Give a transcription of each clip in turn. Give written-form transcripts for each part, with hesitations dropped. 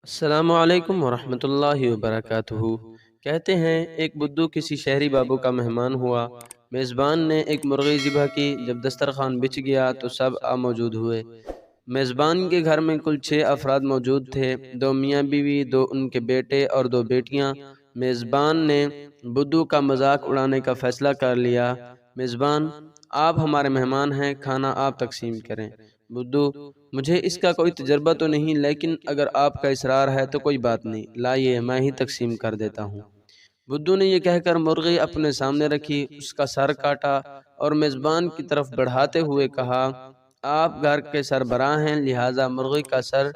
السلام علیکم ورحمۃ اللہ وبرکاتہ۔ کہتے ہیں ایک بدو کسی شہری بابو کا مہمان ہوا۔ میزبان نے ایک مرغی ذبح کی۔ جب دسترخوان بچھ گیا تو سب موجود ہوئے۔ میزبان کے گھر میں کل 6 افراد موجود تھے، 2 میاں بیوی، 2 ان کے بیٹے اور 2 بیٹیاں۔ میزبان نے بدو کا مذاق اڑانے کا فیصلہ کر لیا۔ میزبان: آپ ہمارے مہمان ہیں، کھانا آپ تقسیم کریں۔ بدو: مجھے اس کا کوئی تجربہ تو نہیں، لیکن اگر آپ کا اصرار ہے تو کوئی بات نہیں، لائیے میں ہی تقسیم کر دیتا ہوں۔ بدو نے یہ کہہ کر مرغی اپنے سامنے رکھی، اس کا سر کاٹا اور میزبان کی طرف بڑھاتے ہوئے کہا: آپ گھر کے سربراہ ہیں، لہٰذا مرغی کا سر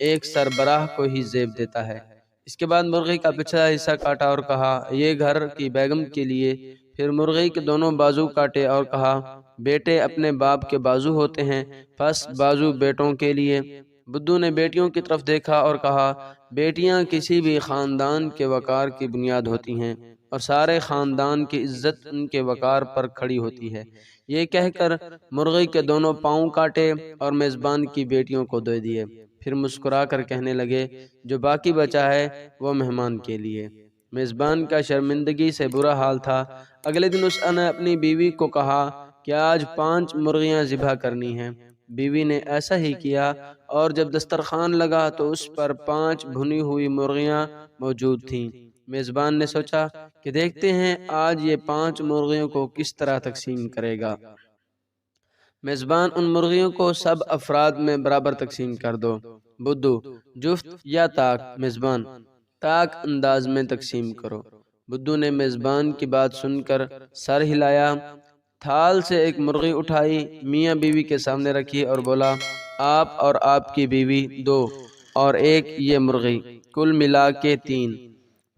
ایک سربراہ کو ہی زیب دیتا ہے۔ اس کے بعد مرغی کا پچھلا حصہ کاٹا اور کہا: یہ گھر کی بیگم کے لیے۔ پھر مرغی کے دونوں بازو کاٹے اور کہا: بیٹے اپنے باپ کے بازو ہوتے ہیں، پس بازو بیٹوں کے لیے۔ بدو نے بیٹیوں کی طرف دیکھا اور کہا: بیٹیاں کسی بھی خاندان کے وقار کی بنیاد ہوتی ہیں اور سارے خاندان کی عزت ان کے وقار پر کھڑی ہوتی ہے۔ یہ کہہ کر مرغی کے دونوں پاؤں کاٹے اور میزبان کی بیٹیوں کو دے دیے۔ پھر مسکرا کر کہنے لگے: جو باقی بچا ہے وہ مہمان کے لیے۔ میزبان کا شرمندگی سے برا حال تھا۔ اگلے دن اس نے اپنی بیوی کو کہا کہ آج 5 مرغیاں ذبح کرنی ہیں۔ بیوی نے ایسا ہی کیا اور جب دسترخوان لگا تو اس پر 5 بھنی ہوئی مرغیاں موجود تھیں۔ میزبان نے سوچا کہ دیکھتے ہیں آج یہ 5 مرغیوں کو کس طرح تقسیم کرے گا۔ میزبان: ان مرغیوں کو سب افراد میں برابر تقسیم کر دو۔ بدو: جفت یا طاق؟ میزبان: طاق انداز میں تقسیم کرو۔ بدو نے میزبان کی بات سن کر سر ہلایا، تھال سے ایک مرغی اٹھائی، میاں بیوی کے سامنے رکھی اور بولا: آپ اور آپ کی بیوی 2 اور 1 یہ مرغی، کل ملا کے 3۔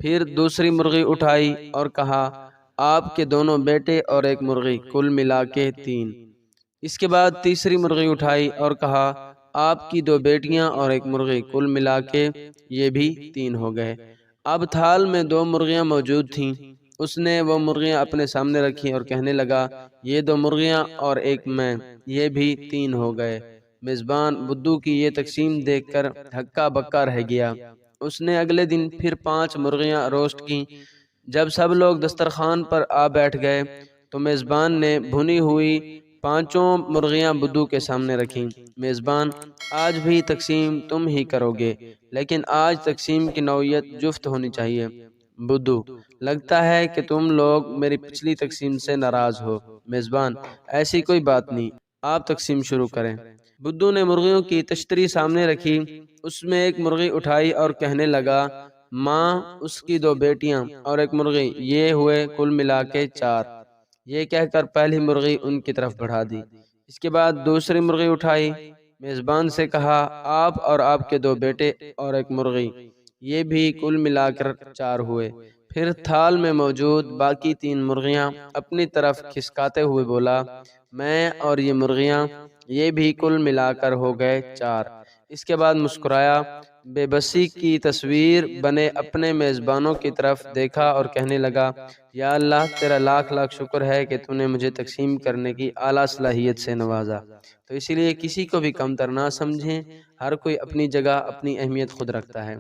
پھر دوسری مرغی اٹھائی اور کہا: آپ کے دونوں بیٹے اور 1 مرغی، کل ملا کے 3۔ اس کے بعد تیسری مرغی اٹھائی اور کہا: آپ کی 2 بیٹیاں اور 1 مرغی، کل ملا کے یہ بھی 3 ہو گئے۔ اب تھال میں 2 مرغیاں موجود تھیں۔ اس نے وہ مرغیاں اپنے سامنے رکھی اور کہنے لگا: یہ 2 مرغیاں اور 1 میں، یہ بھی 3 ہو گئے۔ میزبان بدو کی یہ تقسیم دیکھ کر ہکا بکا رہ گیا۔ اس نے اگلے دن پھر 5 مرغیاں روسٹ کیں۔ جب سب لوگ دسترخوان پر آ بیٹھ گئے تو میزبان نے بھنی ہوئی 5 مرغیاں بدو کے سامنے رکھیں۔ میزبان: آج بھی تقسیم تم ہی کرو گے، لیکن آج تقسیم کی نوعیت جفت ہونی چاہیے۔ بدو: لگتا ہے کہ تم لوگ میری پچھلی تقسیم سے ناراض ہو۔ میزبان: ایسی کوئی بات نہیں، آپ تقسیم شروع کریں۔ بدو نے مرغیوں کی تشتری سامنے رکھی، اس میں 1 مرغی اٹھائی اور کہنے لگا: ماں، اس کی 2 بیٹیاں اور 1 مرغی، یہ ہوئے کل ملا کے 4۔ یہ کہہ کر پہلی مرغی ان کی طرف بڑھا دی۔ اس کے بعد دوسری مرغی اٹھائی، میزبان سے کہا: آپ اور آپ کے 2 بیٹے اور 1 مرغی، یہ بھی کل ملا کر 4 ہوئے۔ پھر تھال میں موجود باقی 3 مرغیاں اپنی طرف کھسکاتے ہوئے بولا: میں اور یہ مرغیاں، یہ بھی کل ملا کر ہو گئے 4۔ اس کے بعد مسکرایا، بے بسی کی تصویر بنے اپنے میزبانوں کی طرف دیکھا اور کہنے لگا: یا اللہ، تیرا لاکھ لاکھ شکر ہے کہ تو نے مجھے تقسیم کرنے کی اعلیٰ صلاحیت سے نوازا۔ تو اسی لیے کسی کو بھی کمتر نہ سمجھیں، ہر کوئی اپنی جگہ اپنی اہمیت خود رکھتا ہے۔